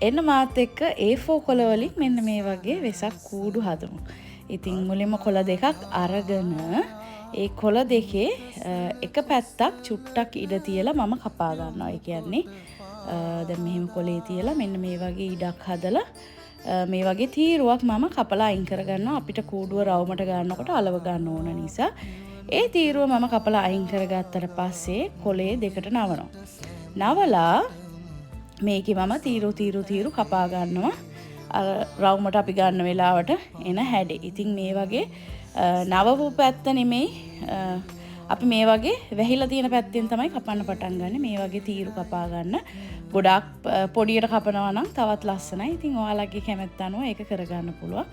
එන්න මාත් එක්ක A4 කොළ වලින් මෙන්න මේ වගේ වෙසක් කූඩු හදමු. ඉතින් මුලින්ම කොළ දෙකක් අරගෙන ඒ කොළ දෙකේ එක පැත්තක් චුට්ටක් ඉඩ තියලා මම කපා ගන්නවා. ඒ කියන්නේ දැන් මෙහෙම කොළේ තියලා මෙන්න මේ වගේ ඉඩක් හදලා මේ වගේ තීරුවක් මම කපලා අයින් කරගන්නවා. අපිට කූඩුව රවුමට ගන්නකොට අලව ගන්න ඕන නිසා ඒ තීරුව මම කපලා අයින් කරගත්තට පස්සේ කොළේ දෙකට නවනවා. නවලා මේකේ මම තීරු කපා ගන්නවා. අර රවුමට අපි ගන්න වෙලාවට එන හැඩේ. ඉතින් මේ වගේ නවපු පැත්ත නෙමෙයි අපි මේ වගේ වැහිලා තියෙන පැත්තෙන් තමයි කපන්න පටන් ගන්න. මේ වගේ තීරු කපා ගන්න. ගොඩාක් පොඩියට කපනවා නම් තවත් ලස්සනයි. ඉතින් ඔයාලගේ කැමැත්ත අනුව ඒක කරගන්න පුළුවන්.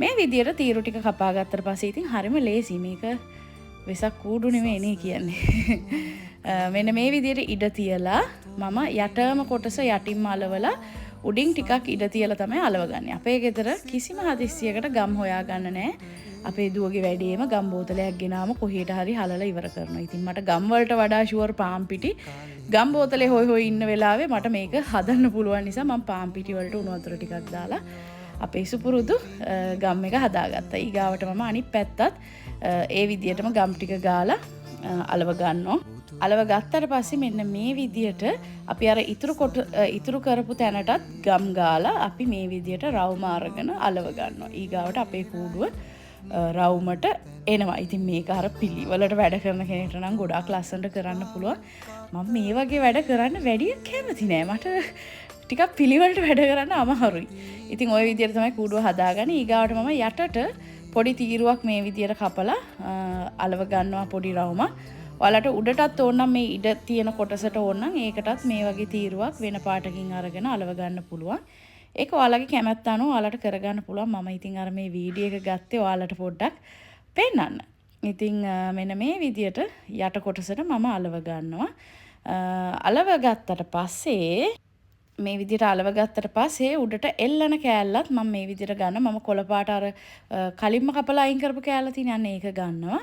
මේ විදියට තීරු ටික කපා ගත්තට පස්සේ ඉතින් හරිම ලේසි. මේක වෙසක් කූඩු නෙමෙයි නේ කියන්නේ. මෙන්න මේ විදියට ඉඩ තියලා මම යටම කොටස යටින්ම අලවලා උඩින් ටිකක් ඉඩ තියලා තමයි අලවගන්නේ. අපේ ගෙදර කිසිම හදිස්සියකට ගම් හොයාගන්න නැහැ. අපේ දුවගේ වැඩේම ගම් බෝතලයක් ගෙනාම කොහේට හරි හලලා ඉවර කරනවා. ඉතින් මට ගම් වලට වඩා ෂුවර් පාන් පිටි ගම් බෝතලේ හොය ඉන්න වෙලාවේ මට මේක හදන්න පුළුවන් නිසා මම පාන් පිටි වලට උණු වතුර ටිකක් දාලා අපේ සුපුරුදු ගම් එක හදාගත්තා. ඊගාවට මම අනිත් පැත්තත් ඒ විදියටම ගම් ටික ගාලා අලව ගන්නවා. අලව ගත්තට පස්සේ මෙන්න මේ විදියට අපි අර ඉතුරු කරපු තැනටත් ගම් ගාලා අපි මේ විදියට රවුම අරගෙන අලව ගන්නවා. ඊගාවට අපේ කූඩුව රවුමට එනවා. ඉතින් මේක අර පිළිවෙලට වැඩ කරන කෙනෙක්ට නම් ගොඩාක් ලස්සනට කරන්න පුළුවන්. මම මේ වගේ වැඩ කරන්න වැඩි කැමති නෑ. මට ටිකක් පිළිවෙලට වැඩ කරන්න අමාරුයි. ඉතින් ওই විදියට තමයි කූඩුව හදාගන්නේ. ඊගාවට මම යටට පොඩි තීරුවක් මේ විදියට කපලා අලව ගන්නවා පොඩි රවුමක්. ඔයාලට උඩටත් ඕන නම් මේ ඉඩ තියෙන කොටසට ඕන නම් ඒකටත් මේ වගේ තීරුවක් වෙන පාටකින් අරගෙන අලව ගන්න පුළුවන්. ඒක ඔයාලගේ කැමැත්ත අනුව ඔයාලට කරගන්න පුළුවන්. මම ඉතින් අර මේ වීඩියෝ එක ගත්තේ ඔයාලට පොඩ්ඩක් පෙන්නන්න. ඉතින් මෙන්න මේ විදියට යට කොටසට මම අලව ගන්නවා. අලව ගත්තට පස්සේ මේ විදියට අලව ගත්තට පස්සේ උඩට එල්ලන කෑල්ලත් මම මේ විදියට ගන්න. මම කොළ පාට අර කලින්ම කපලා අයින් කරපු කෑල්ල තියෙන ඒක ගන්නවා.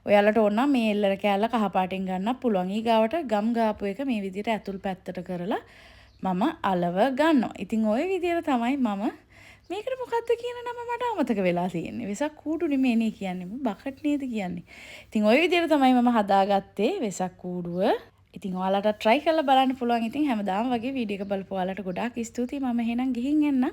ඔයාලට ඕන නම් මේ එල්ලන කෑල්ල කහ පාටින් ගන්නත් පුළුවන්. ඊගාවට ගම් ගාපු එක මේ විදියට ඇතුල් පැත්තට කරලා මම අලව ගන්නවා. ඉතින් ওই විදියට තමයි මම මේකට මොකද්ද කියන නම මට අමතක වෙලා තියෙන්නේ. වෙසක් කූඩු නෙමෙයි නේ කියන්නේ. බකට් නේද කියන්නේ. ඉතින් ওই විදියට තමයි මම හදාගත්තේ වෙසක් කූඩුව. ඉතින් ඔයාලට try කරලා බලන්න පුළුවන්. ඉතින් හැමදාම වගේ වීඩියෝ එක බලපු ඔයාලට ගොඩාක් ස්තුතියි. මම එහෙනම් ගිහින් එන්නම්.